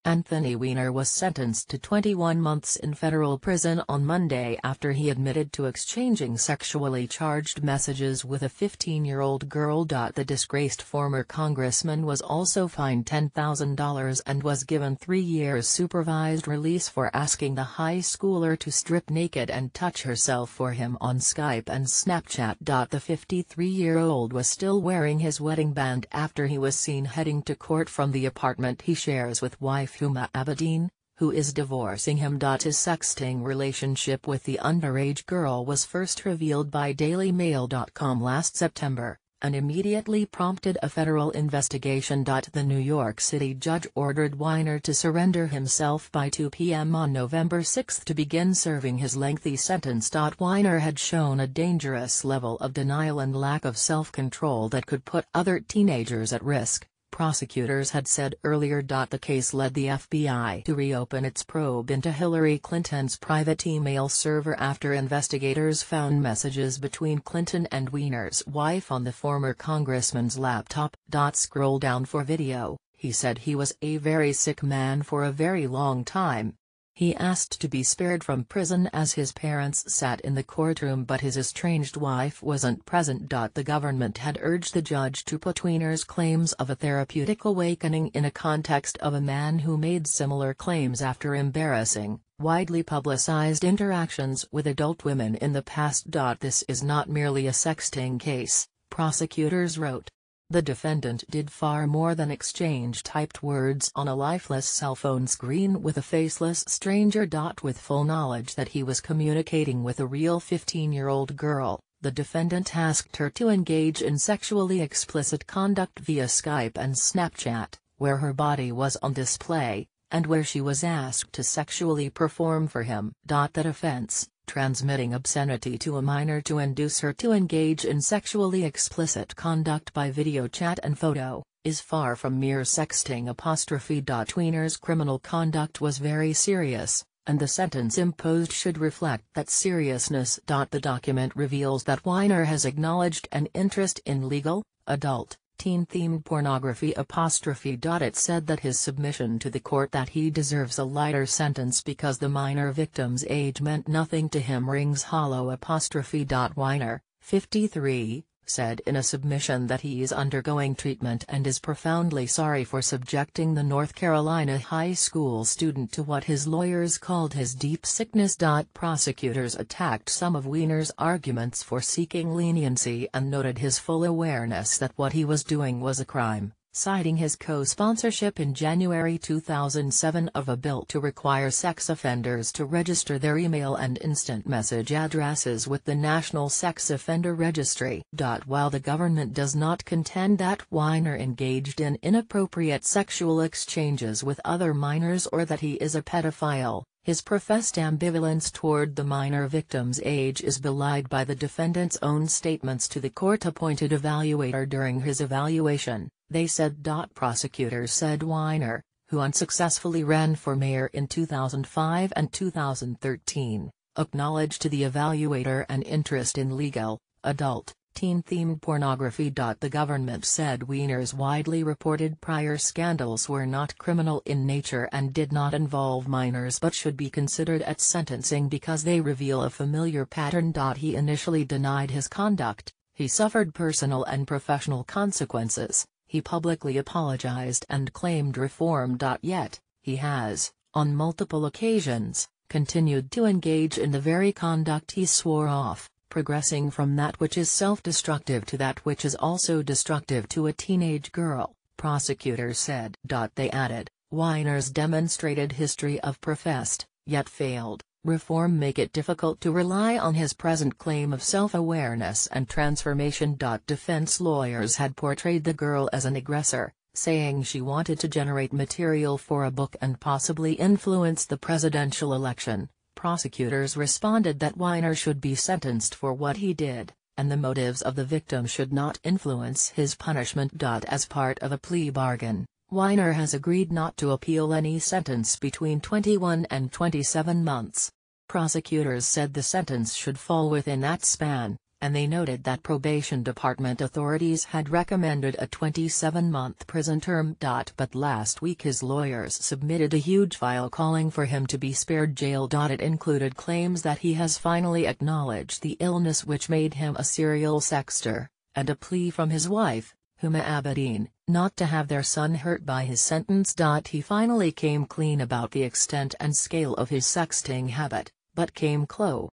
Anthony Weiner was sentenced to 21 months in federal prison on Monday after he admitted to exchanging sexually charged messages with a 15-year-old girl. The disgraced former congressman was also fined $10,000 and was given 3 years supervised release for asking the high schooler to strip naked and touch herself for him on Skype and Snapchat. The 53-year-old was still wearing his wedding band after he was seen heading to court from the apartment he shares with wife Huma Abedin, who is divorcing him. His sexting relationship with the underage girl was first revealed by DailyMail.com last September, and immediately prompted a federal investigation. The New York City judge ordered Weiner to surrender himself by 2 p.m. on November 6 to begin serving his lengthy sentence. Weiner had shown a dangerous level of denial and lack of self-control that could put other teenagers at risk, prosecutors had said earlier. The case led the FBI to reopen its probe into Hillary Clinton's private email server after investigators found messages between Clinton and Weiner's wife on the former congressman's laptop. Scroll down for video. He said he was a very sick man for a very long time. He asked to be spared from prison as his parents sat in the courtroom, but his estranged wife wasn't present. The government had urged the judge to put Weiner's claims of a therapeutic awakening in a context of a man who made similar claims after embarrassing, widely publicized interactions with adult women in the past. This is not merely a sexting case, prosecutors wrote. The defendant did far more than exchange typed words on a lifeless cell phone screen with a faceless stranger. With full knowledge that he was communicating with a real 15-year-old girl, the defendant asked her to engage in sexually explicit conduct via Skype and Snapchat, where her body was on display, and where she was asked to sexually perform for him. That offense, transmitting obscenity to a minor to induce her to engage in sexually explicit conduct by video chat and photo, is far from mere sexting. Weiner's criminal conduct was very serious, and the sentence imposed should reflect that seriousness. The document reveals that Weiner has acknowledged an interest in legal, adult, teen-themed pornography. It said that his submission to the court that he deserves a lighter sentence because the minor victim's age meant nothing to him rings hollow. Weiner, 53, said in a submission that he is undergoing treatment and is profoundly sorry for subjecting the North Carolina high school student to what his lawyers called his deep sickness. Prosecutors attacked some of Weiner's arguments for seeking leniency and noted his full awareness that what he was doing was a crime, citing his co-sponsorship in January 2007 of a bill to require sex offenders to register their email and instant message addresses with the National Sex Offender Registry. While the government does not contend that Weiner engaged in inappropriate sexual exchanges with other minors or that he is a pedophile, his professed ambivalence toward the minor victim's age is belied by the defendant's own statements to the court-appointed evaluator during his evaluation. They said. Prosecutors said Weiner, who unsuccessfully ran for mayor in 2005 and 2013, acknowledged to the evaluator an interest in legal, adult, teen-themed pornography. The government said Weiner's widely reported prior scandals were not criminal in nature and did not involve minors but should be considered at sentencing because they reveal a familiar pattern. He initially denied his conduct. He suffered personal and professional consequences. He publicly apologized and claimed reform. Yet, he has, on multiple occasions, continued to engage in the very conduct he swore off, progressing from that which is self-destructive to that which is also destructive to a teenage girl, prosecutors said. They added, Weiner's demonstrated history of professed, yet failed, reform make it difficult to rely on his present claim of self-awareness and transformation. Defense lawyers had portrayed the girl as an aggressor, saying she wanted to generate material for a book and possibly influence the presidential election. Prosecutors responded that Weiner should be sentenced for what he did, and the motives of the victim should not influence his punishment. As part of a plea bargain, Weiner has agreed not to appeal any sentence between 21 and 27 months. Prosecutors said the sentence should fall within that span, and they noted that probation department authorities had recommended a 27-month prison term. But last week his lawyers submitted a huge file calling for him to be spared jail. It included claims that he has finally acknowledged the illness which made him a serial sexter, and a plea from his wife, Huma Abedin, not to have their son hurt by his sentence. He finally came clean about the extent and scale of his sexting habit, but came close.